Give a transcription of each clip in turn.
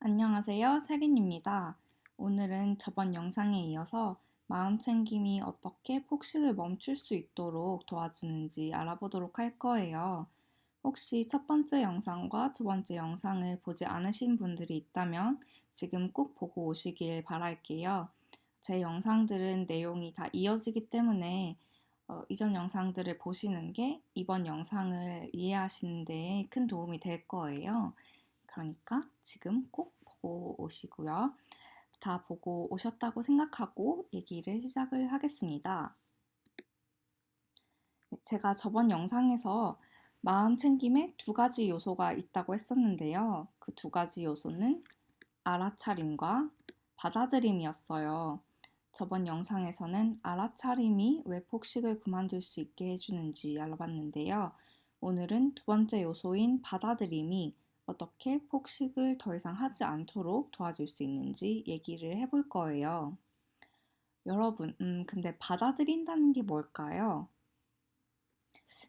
안녕하세요, 세린입니다. 오늘은 저번 영상에 이어서 마음챙김이 어떻게 폭식을 멈출 수 있도록 도와주는지 알아보도록 할 거예요. 혹시 첫 번째 영상과 두 번째 영상을 보지 않으신 분들이 있다면 지금 꼭 보고 오시길 바랄게요. 제 영상들은 내용이 다 이어지기 때문에 이전 영상들을 보시는 게 이번 영상을 이해하시는 데 큰 도움이 될 거예요. 그러니까 지금 꼭 보고 오시고요. 다 보고 오셨다고 생각하고 얘기를 시작을 하겠습니다. 제가 저번 영상에서 마음 챙김에 두 가지 요소가 있다고 했었는데요. 그 두 가지 요소는 알아차림과 받아들임이었어요. 저번 영상에서는 알아차림이 왜 폭식을 그만둘 수 있게 해주는지 알아봤는데요. 오늘은 두 번째 요소인 받아들임이 어떻게 폭식을 더 이상 하지 않도록 도와줄 수 있는지 얘기를 해볼 거예요. 여러분, 근데 받아들인다는 게 뭘까요?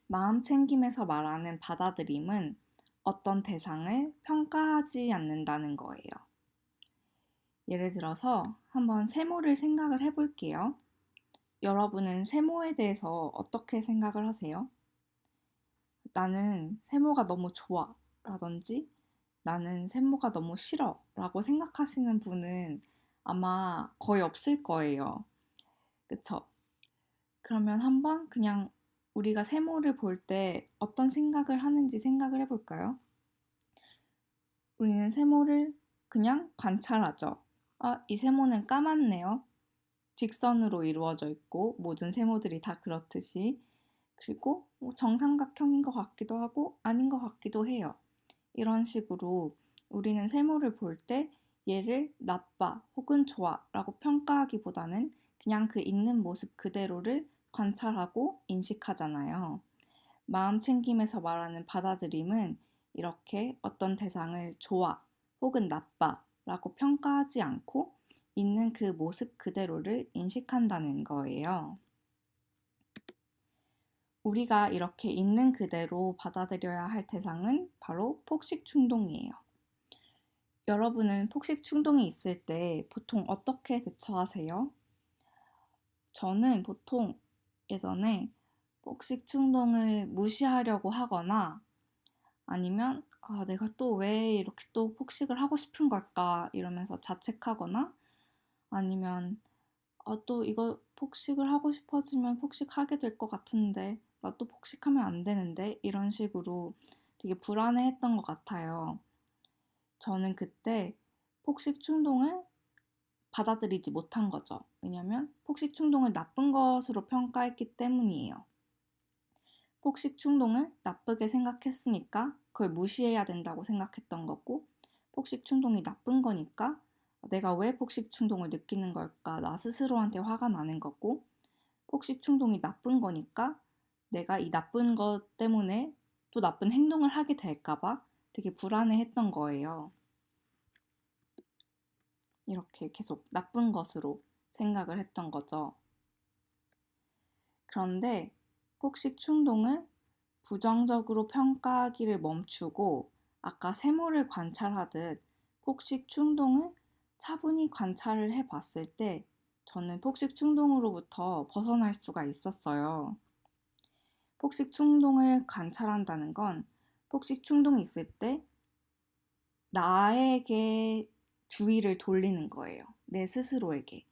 마음 챙김에서 말하는 받아들임은 어떤 대상을 평가하지 않는다는 거예요. 예를 들어서 한번 세모를 생각을 해볼게요. 여러분은 세모에 대해서 어떻게 생각을 하세요? 나는 세모가 너무 좋아 라든지 나는 세모가 너무 싫어 라고 생각하시는 분은 아마 거의 없을 거예요. 그쵸? 그러면 한번 그냥 우리가 세모를 볼 때 어떤 생각을 하는지 생각을 해볼까요? 우리는 세모를 그냥 관찰하죠. 아, 이 세모는 까맣네요. 직선으로 이루어져 있고 모든 세모들이 다 그렇듯이 그리고 정삼각형인 것 같기도 하고 아닌 것 같기도 해요. 이런 식으로 우리는 세모를 볼 때 얘를 나빠 혹은 좋아 라고 평가하기보다는 그냥 그 있는 모습 그대로를 관찰하고 인식하잖아요. 마음 챙김에서 말하는 받아들임은 이렇게 어떤 대상을 좋아 혹은 나빠 라고 평가하지 않고 있는 그 모습 그대로를 인식한다는 거예요. 우리가 이렇게 있는 그대로 받아들여야 할 대상은 바로 폭식 충동이에요. 여러분은 폭식 충동이 있을 때 보통 어떻게 대처하세요? 저는 보통 예전에 폭식 충동을 무시하려고 하거나 아니면 아, 내가 또 왜 이렇게 또 폭식을 하고 싶은 걸까 이러면서 자책하거나 아니면 아, 또 이거 폭식을 하고 싶어지면 폭식하게 될 것 같은데 나 또 폭식하면 안 되는데 이런 식으로 되게 불안해했던 것 같아요. 저는 그때 폭식 충동을 받아들이지 못한 거죠. 왜냐면 폭식 충동을 나쁜 것으로 평가했기 때문이에요. 폭식 충동을 나쁘게 생각했으니까 그걸 무시해야 된다고 생각했던 거고, 폭식 충동이 나쁜 거니까 내가 왜 폭식 충동을 느끼는 걸까? 나 스스로한테 화가 나는 거고, 폭식 충동이 나쁜 거니까 내가 이 나쁜 것 때문에 또 나쁜 행동을 하게 될까봐 되게 불안해했던 거예요. 이렇게 계속 나쁜 것으로 생각을 했던 거죠. 그런데 폭식 충동을 부정적으로 평가하기를 멈추고 아까 세모를 관찰하듯 폭식 충동을 차분히 관찰을 해봤을 때 저는 폭식 충동으로부터 벗어날 수가 있었어요. 폭식 충동을 관찰한다는 건 폭식 충동이 있을 때 나에게 주의를 돌리는 거예요. 내 스스로에게.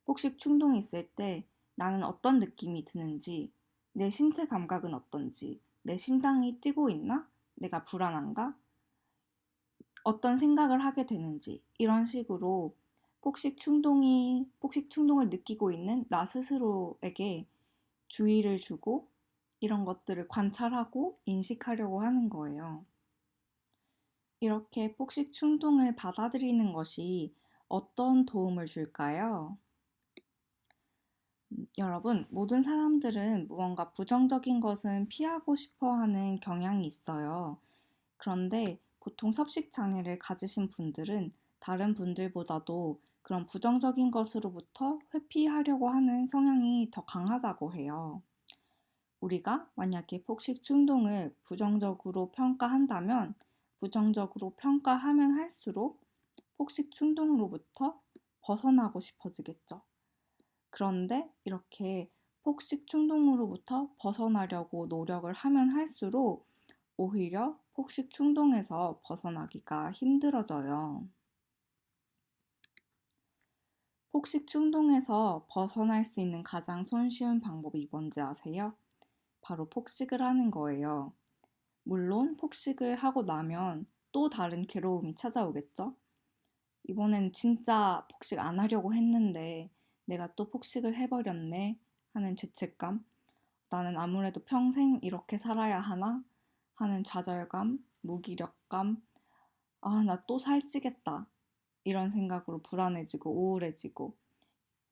폭식 충동이 있을 때 나는 어떤 느낌이 드는지, 내 신체 감각은 어떤지, 내 심장이 뛰고 있나? 내가 불안한가? 어떤 생각을 하게 되는지, 이런 식으로 폭식 충동을 느끼고 있는 나 스스로에게 주의를 주고 이런 것들을 관찰하고 인식하려고 하는 거예요. 이렇게 폭식 충동을 받아들이는 것이 어떤 도움을 줄까요? 여러분, 모든 사람들은 무언가 부정적인 것은 피하고 싶어 하는 경향이 있어요. 그런데 보통 섭식 장애를 가지신 분들은 다른 분들보다도 그런 부정적인 것으로부터 회피하려고 하는 성향이 더 강하다고 해요. 우리가 만약에 폭식 충동을 부정적으로 평가한다면 부정적으로 평가하면 할수록 폭식 충동으로부터 벗어나고 싶어지겠죠. 그런데 이렇게 폭식 충동으로부터 벗어나려고 노력을 하면 할수록 오히려 폭식 충동에서 벗어나기가 힘들어져요. 폭식 충동에서 벗어날 수 있는 가장 손쉬운 방법이 뭔지 아세요? 바로 폭식을 하는 거예요. 물론 폭식을 하고 나면 또 다른 괴로움이 찾아오겠죠? 이번엔 진짜 폭식 안 하려고 했는데 내가 또 폭식을 해버렸네 하는 죄책감, 나는 아무래도 평생 이렇게 살아야 하나 하는 좌절감, 무기력감, 아, 나 또 살찌겠다 이런 생각으로 불안해지고 우울해지고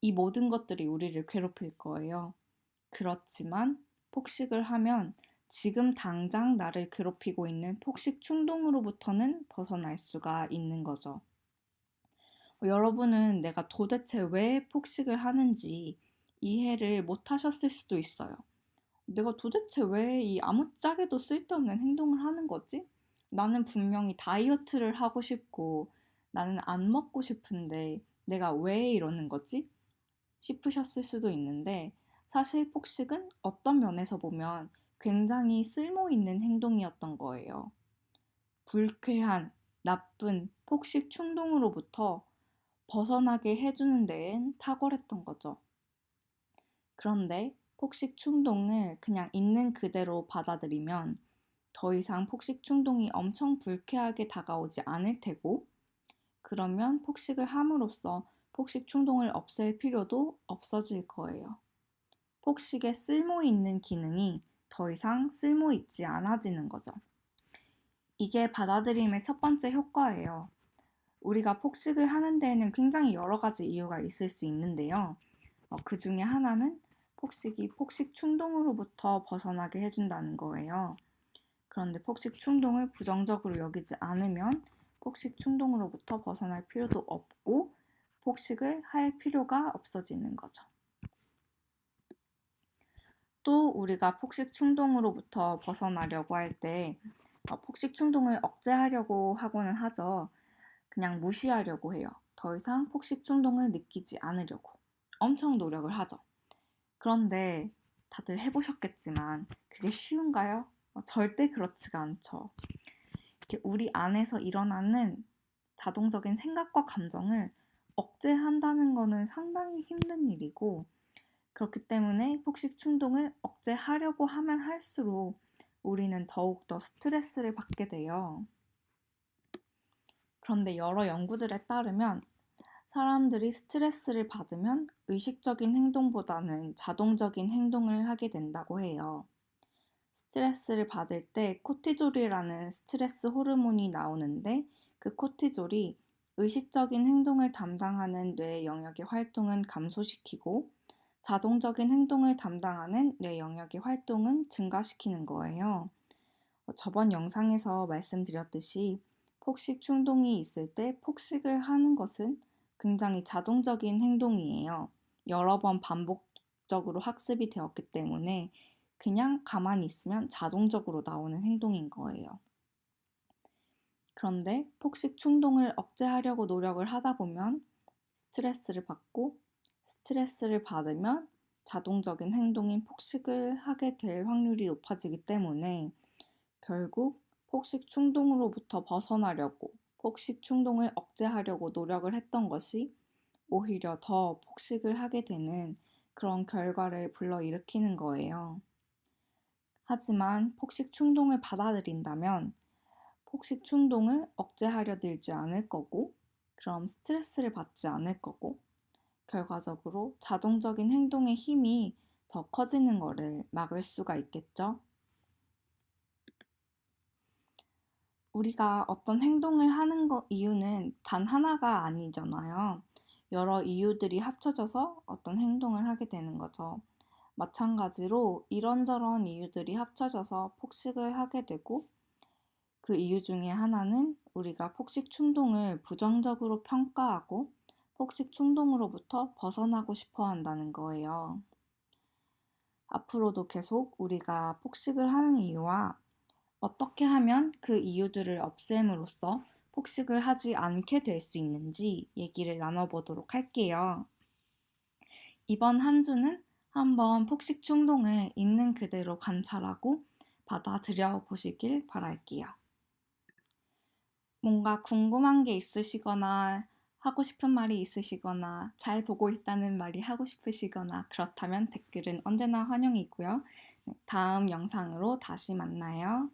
이 모든 것들이 우리를 괴롭힐 거예요. 그렇지만 폭식을 하면 지금 당장 나를 괴롭히고 있는 폭식 충동으로부터는 벗어날 수가 있는 거죠. 여러분은 내가 도대체 왜 폭식을 하는지 이해를 못 하셨을 수도 있어요. 내가 도대체 왜 이 아무짝에도 쓸데없는 행동을 하는 거지? 나는 분명히 다이어트를 하고 싶고 나는 안 먹고 싶은데 내가 왜 이러는 거지? 싶으셨을 수도 있는데 사실 폭식은 어떤 면에서 보면 굉장히 쓸모 있는 행동이었던 거예요. 불쾌한, 나쁜 폭식 충동으로부터 벗어나게 해주는 데엔 탁월했던 거죠. 그런데 폭식 충동을 그냥 있는 그대로 받아들이면 더 이상 폭식 충동이 엄청 불쾌하게 다가오지 않을 테고, 그러면 폭식을 함으로써 폭식 충동을 없앨 필요도 없어질 거예요. 폭식에 쓸모 있는 기능이 더 이상 쓸모 있지 않아지는 거죠. 이게 받아들임의 첫 번째 효과예요. 우리가 폭식을 하는 데에는 굉장히 여러 가지 이유가 있을 수 있는데요. 그 중에 하나는 폭식이 폭식 충동으로부터 벗어나게 해준다는 거예요. 그런데 폭식 충동을 부정적으로 여기지 않으면 폭식 충동으로부터 벗어날 필요도 없고 폭식을 할 필요가 없어지는 거죠. 또 우리가 폭식 충동으로부터 벗어나려고 할 때 폭식 충동을 억제하려고 하고는 하죠. 그냥 무시하려고 해요. 더 이상 폭식 충동을 느끼지 않으려고 엄청 노력을 하죠. 그런데 다들 해보셨겠지만 그게 쉬운가요? 절대 그렇지가 않죠. 이렇게 우리 안에서 일어나는 자동적인 생각과 감정을 억제한다는 거는 상당히 힘든 일이고 그렇기 때문에 폭식 충동을 억제하려고 하면 할수록 우리는 더욱더 스트레스를 받게 돼요. 그런데 여러 연구들에 따르면 사람들이 스트레스를 받으면 의식적인 행동보다는 자동적인 행동을 하게 된다고 해요. 스트레스를 받을 때 코티졸이라는 스트레스 호르몬이 나오는데 그 코티졸이 의식적인 행동을 담당하는 뇌 영역의 활동은 감소시키고 자동적인 행동을 담당하는 뇌 영역의 활동은 증가시키는 거예요. 저번 영상에서 말씀드렸듯이 폭식 충동이 있을 때 폭식을 하는 것은 굉장히 자동적인 행동이에요. 여러 번 반복적으로 학습이 되었기 때문에 그냥 가만히 있으면 자동적으로 나오는 행동인 거예요. 그런데 폭식 충동을 억제하려고 노력을 하다 보면 스트레스를 받고 스트레스를 받으면 자동적인 행동인 폭식을 하게 될 확률이 높아지기 때문에 결국 폭식 충동으로부터 벗어나려고 폭식 충동을 억제하려고 노력을 했던 것이 오히려 더 폭식을 하게 되는 그런 결과를 불러일으키는 거예요. 하지만 폭식 충동을 받아들인다면 폭식 충동을 억제하려 들지 않을 거고 그럼 스트레스를 받지 않을 거고 결과적으로 자동적인 행동의 힘이 더 커지는 것을 막을 수가 있겠죠. 우리가 어떤 행동을 하는 이유는 단 하나가 아니잖아요. 여러 이유들이 합쳐져서 어떤 행동을 하게 되는 거죠. 마찬가지로 이런저런 이유들이 합쳐져서 폭식을 하게 되고 그 이유 중에 하나는 우리가 폭식 충동을 부정적으로 평가하고 폭식 충동으로부터 벗어나고 싶어 한다는 거예요. 앞으로도 계속 우리가 폭식을 하는 이유와 어떻게 하면 그 이유들을 없앰으로써 폭식을 하지 않게 될 수 있는지 얘기를 나눠보도록 할게요. 이번 한 주는 한번 폭식 충동을 있는 그대로 관찰하고 받아들여 보시길 바랄게요. 뭔가 궁금한 게 있으시거나 하고 싶은 말이 있으시거나 잘 보고 있다는 말이 하고 싶으시거나 그렇다면 댓글은 언제나 환영이고요. 다음 영상으로 다시 만나요.